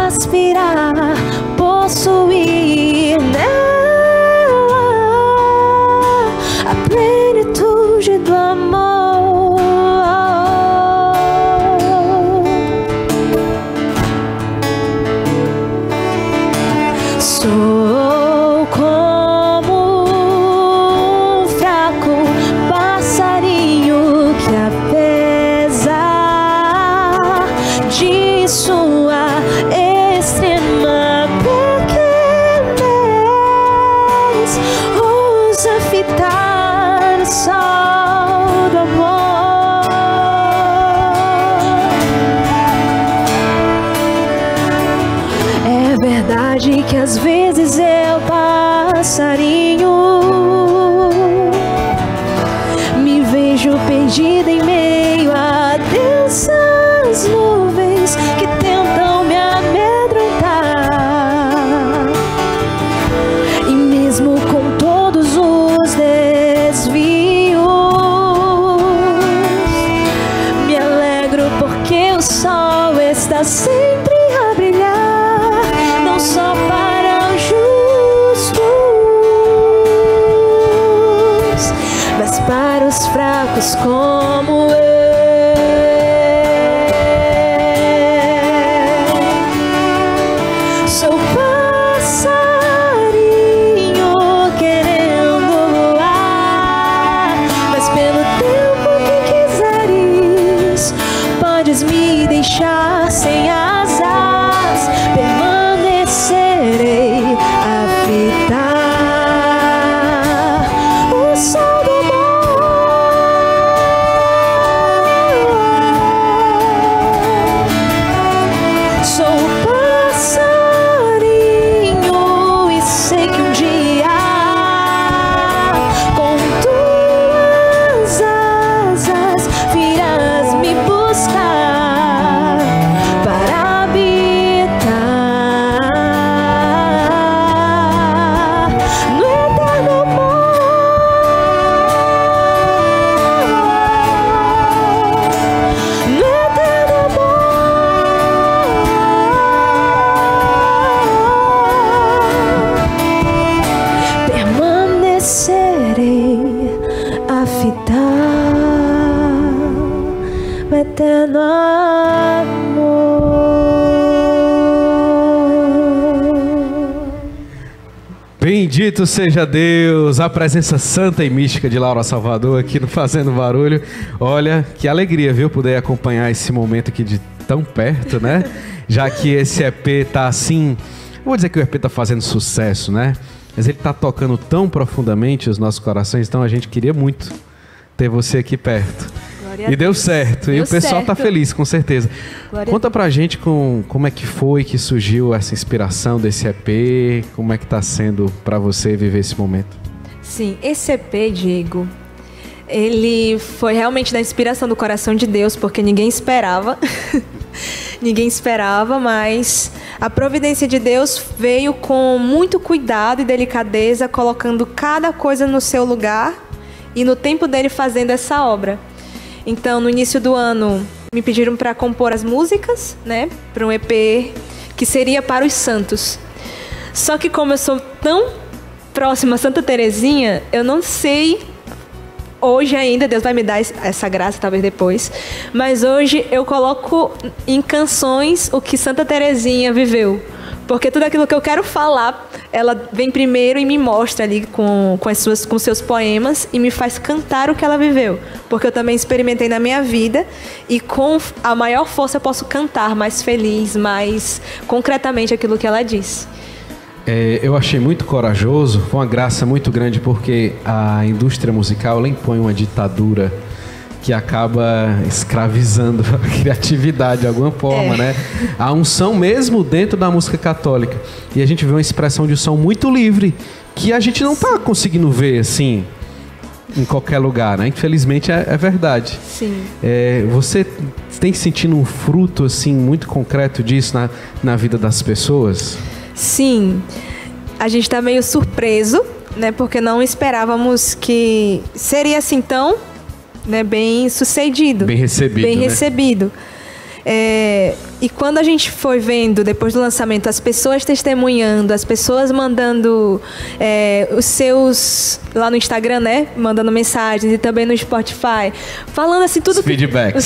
aspirar, possuir nela a plenitude do amor. Sou como um fraco passarinho que, apesar de sua extrema pequenez, ousa fitar no sol do amor. É verdade que às vezes eu, passarinho, me vejo perdida em meio a densas nuvens que tentam me amedrontar. E mesmo com todos os desvios, me alegro porque o sol está sempre a brilhar, não só para os justos, mas para os fracos como eu. Sou passarinho querendo voar, mas pelo tempo que quiseres, podes me deixar sem asas, permanecerei a fitar o sol do amor. Sou passarinho e sei que um dia, com tuas asas, virás me buscar para habitar no eterno amor, no eterno amor. Permanecerei a fitar o eterno amor. Bendito seja Deus, a presença santa e mística de Laura Salvador aqui no Fazendo Barulho. Olha, que alegria, viu, poder acompanhar esse momento aqui de tão perto, né? Já que esse EP tá assim, eu vou dizer que o EP tá fazendo sucesso, né? Mas ele tá tocando tão profundamente os nossos corações, então a gente queria muito ter você aqui perto. Glória a E deu Deus. certo, e Deu o pessoal tá certo. feliz, com certeza. Glória a Conta pra gente como é que foi que surgiu essa inspiração desse EP, como é que tá sendo pra você viver esse momento. Sim, esse EP, Diego, ele foi realmente da inspiração do coração de Deus, porque ninguém esperava. Ninguém esperava, mas a providência de Deus veio com muito cuidado e delicadeza, colocando cada coisa no seu lugar e no tempo dele fazendo essa obra. Então, no início do ano, me pediram para compor as músicas, né, para um EP que seria para os santos. Só que como eu sou tão próxima a Santa Terezinha, eu não sei hoje ainda, Deus vai me dar essa graça talvez depois, mas hoje eu coloco em canções o que Santa Terezinha viveu, porque tudo aquilo que eu quero falar, ela vem primeiro e me mostra ali com seus poemas e me faz cantar o que ela viveu, porque eu também experimentei na minha vida e com a maior força eu posso cantar mais feliz, mais concretamente aquilo que ela disse. Eu achei muito corajoso, foi uma graça muito grande, porque a indústria musical ela impõe uma ditadura que acaba escravizando a criatividade de alguma forma, né? A unção mesmo dentro da música católica. E a gente vê uma expressão de som muito livre, que a gente não tá conseguindo ver, assim, em qualquer lugar, né? Infelizmente é verdade. Sim. Você tem sentido um fruto, assim, muito concreto disso na vida das pessoas? Sim, a gente está meio surpreso, né? Porque não esperávamos que seria assim tão, né, bem sucedido. Bem recebido, Bem né? recebido. E quando a gente foi vendo, depois do lançamento, as pessoas testemunhando, as pessoas mandando os seus, lá no Instagram, né? Mandando mensagens, e também no Spotify, falando assim, tudo... Os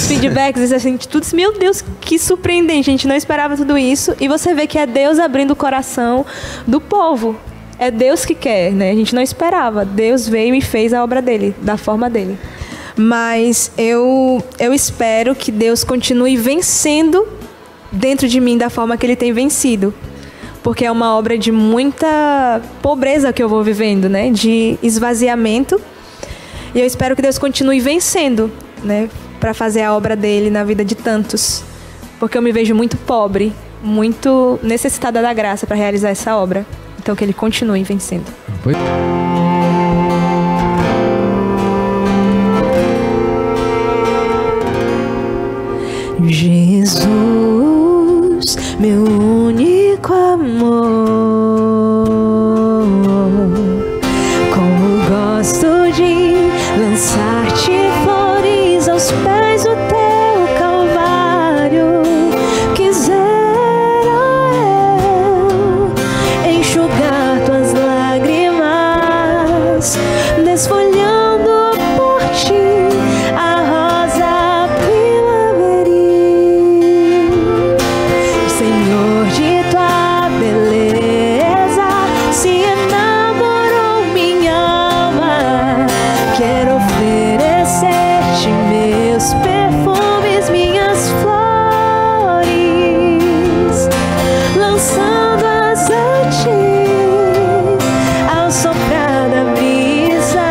feedbacks, assim, tudo assim, meu Deus, que surpreendente, a gente não esperava tudo isso. E você vê que é Deus abrindo o coração do povo. É Deus que quer, né? A gente não esperava. Deus veio e fez a obra dele, da forma dele. Mas eu espero que Deus continue vencendo dentro de mim da forma que Ele tem vencido. Porque é uma obra de muita pobreza que eu vou vivendo, né? De esvaziamento. E eu espero que Deus continue vencendo, né? Para fazer a obra dele na vida de tantos. Porque eu me vejo muito pobre, muito necessitada da graça para realizar essa obra. Então que Ele continue vencendo. Jesus, meu único amor, como gosto de lançar-te flores aos pés do teu calvário. Quisera eu enxugar tuas lágrimas, desfolhando por ti a rosa primaveril. Senhor, de tua beleza se enamorou minha alma. Quero oferecer-te meus perfumes, minhas flores, lançando-as a ti ao soprar da brisa.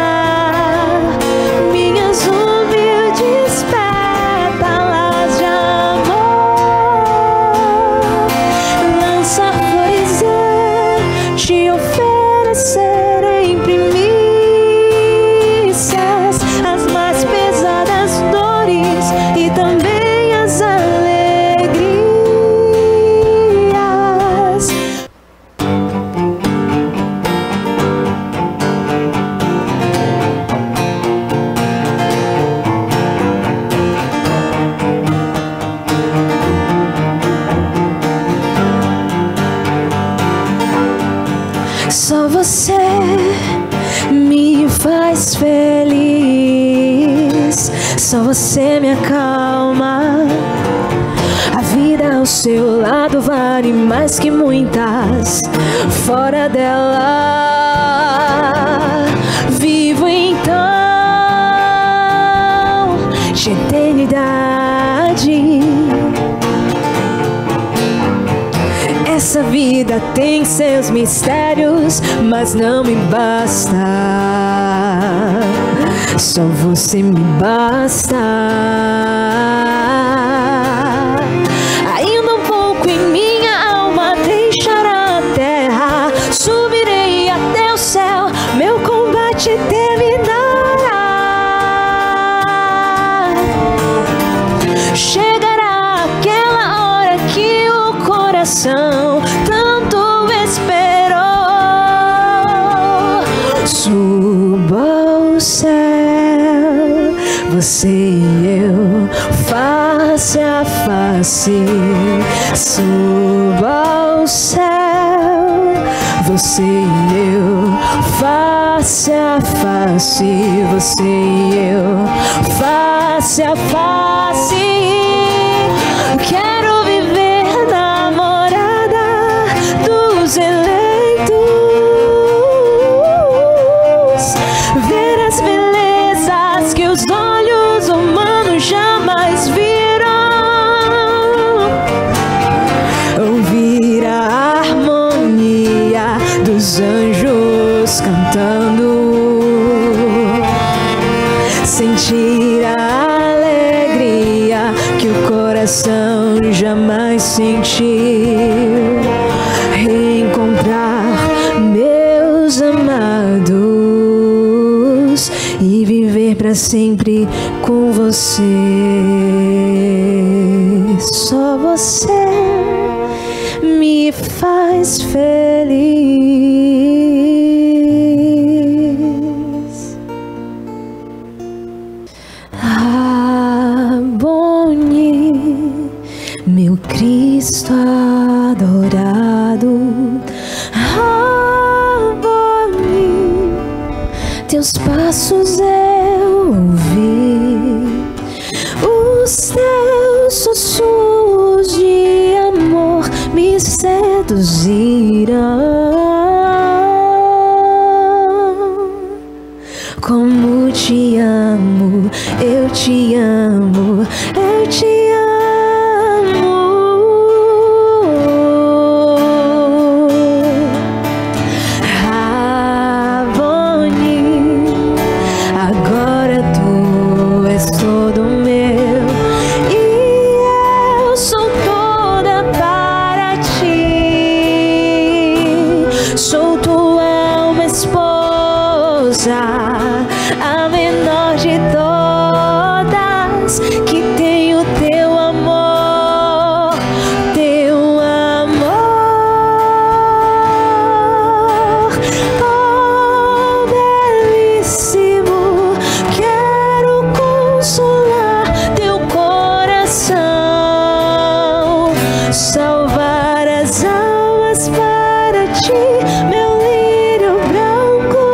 Minhas humildes pétalas de amor, lançar flores é te oferecer em primícias as mais pesadas dores e também as alegrias. Só você me faz feliz, só você me acalma. A vida ao seu lado vale mais que muitas fora dela. Vivo então de eternidade. Essa vida tem seus mistérios, mas não me basta. Só você me basta. Ainda um pouco em minha alma deixará a terra. Subirei até o céu, meu combate terminará. Chegará aquela hora que o coração tanto esperou. Suba ao céu, você e eu, face a face. Suba ao céu, você e eu, face a face. Você e eu, face a face. Quero viver na morada dos eleitos, ver as belezas que os olhos humanos jamais viram, ouvir a harmonia dos anjos cantando, sentir a alegria que o coração jamais sentiu, reencontrar meus amados e viver para sempre com você. Só você me faz feliz. Abboni adorado. Rabboni, teus passos eu ouvi, os teus sussurros de amor me seduzirão. Como te amo, eu te amo, eu te amo. Rabboni, agora tu és todo meu e eu sou toda para ti. Sou tua uma esposa, a menor de todas, que tem o teu amor, teu amor. Oh, belíssimo, quero consolar teu coração, salvar as almas para ti, meu lírio branco.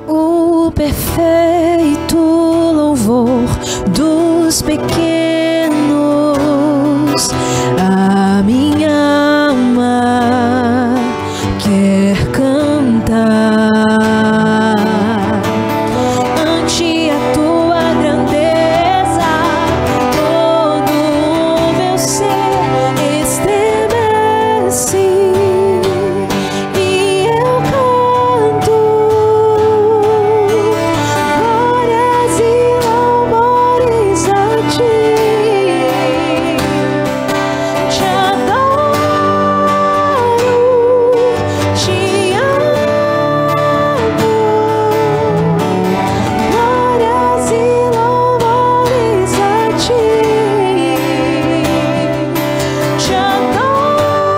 O perfeito louvor dos pequenos, a minha alma quer cantar ante a tua grandeza. Todo o meu ser estremece e eu canto glórias e louvores a ti. Te adoro, te amo. Glórias e louvores a ti. Te adoro,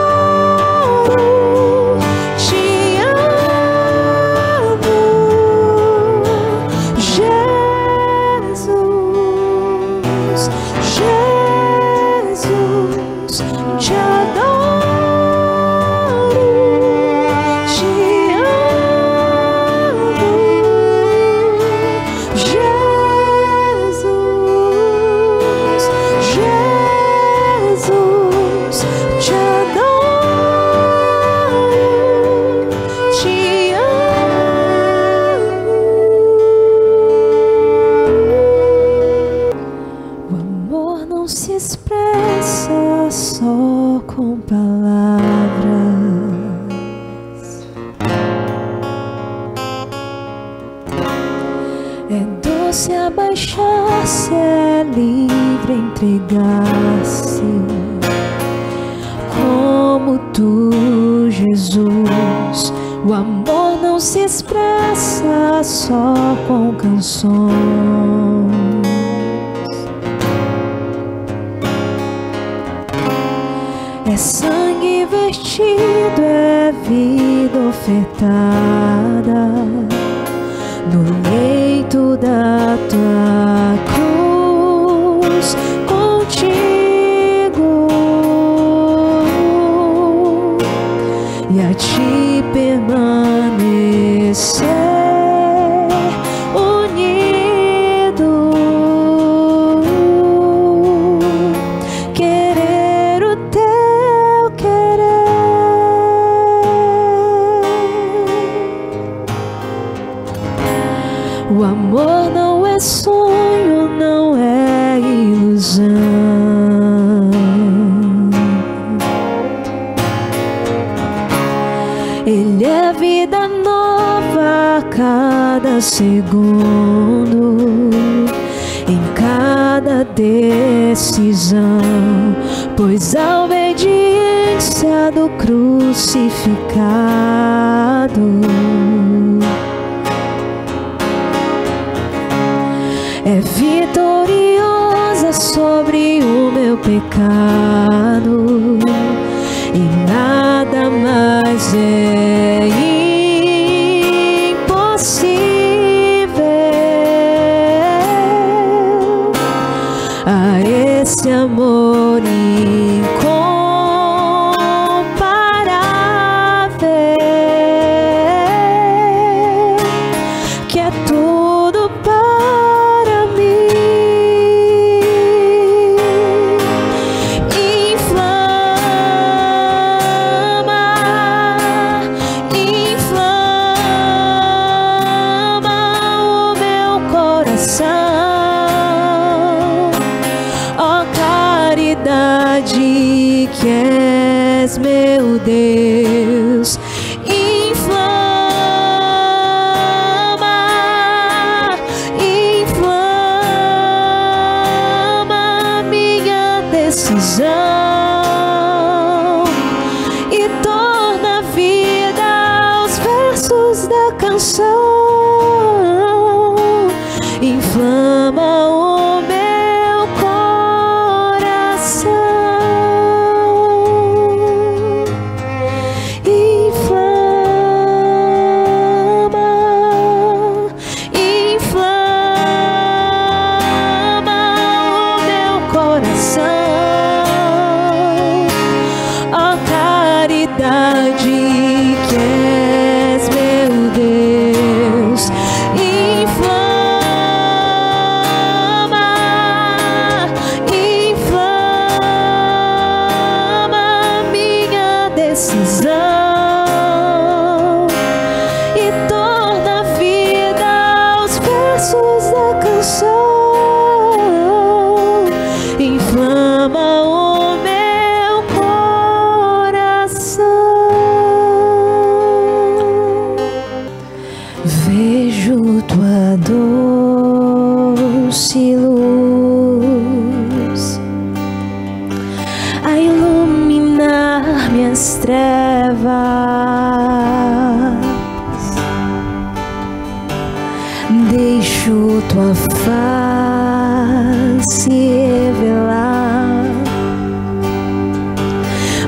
te amo. Jesus, Jesus, te adoro, te amo. Jesus, Jesus, te adoro, te amo. O amor não se expressa só com palavras. É doce abaixar-se, é livre entregar-se. Como tu, Jesus, o amor não se expressa só com canções. É sangue vertido, é vida ofertada no leito da tua cruz, contigo, e a ti permanecer unido, querer o teu querer. O amor não é sonho, não é ilusão. Ele é vida nova a cada segundo, em cada decisão, pois a obediência do crucificado é vitoriosa sobre o meu pecado, e nada mais é impossível a esse amor incondicional. és meu Deus. Inflama minha decisão e torna vida os versos da canção. Inflama o meu coração. Inflama, inflama o meu coração. Ó caridade que és meu Deus. E torna vida os versos da canção. Inflama o meu coração. Vejo tua doce luz a iluminar minhas trevas. Deixo tua face revelar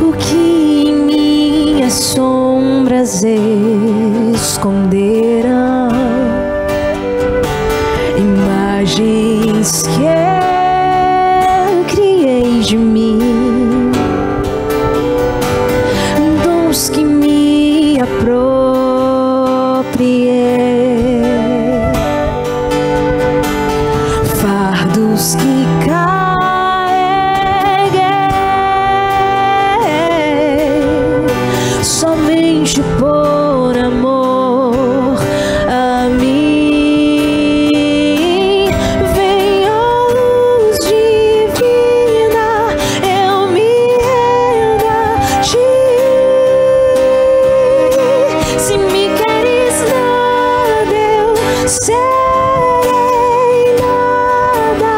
o que em minhas sombras esconderam. Imagens que eu criei de mim, dons que me apropriei, fardos que carreguei somente por amor a mim. Vem a luz divina, eu me rendo a ti. Se me queres nada, eu serei nada.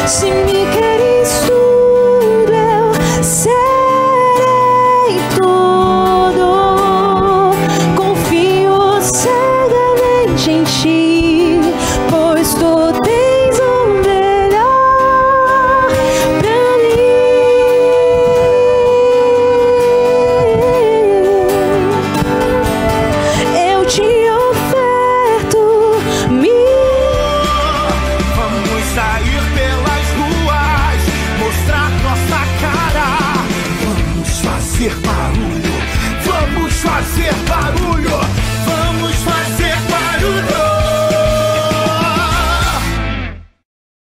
Se me queres tudo, eu serei tudo. Confio cegamente em ti, pois tu tens o melhor pra mim. Eu te oferto Vamos sair pelas ruas, mostrar nossa cara. Vamos fazer barulho.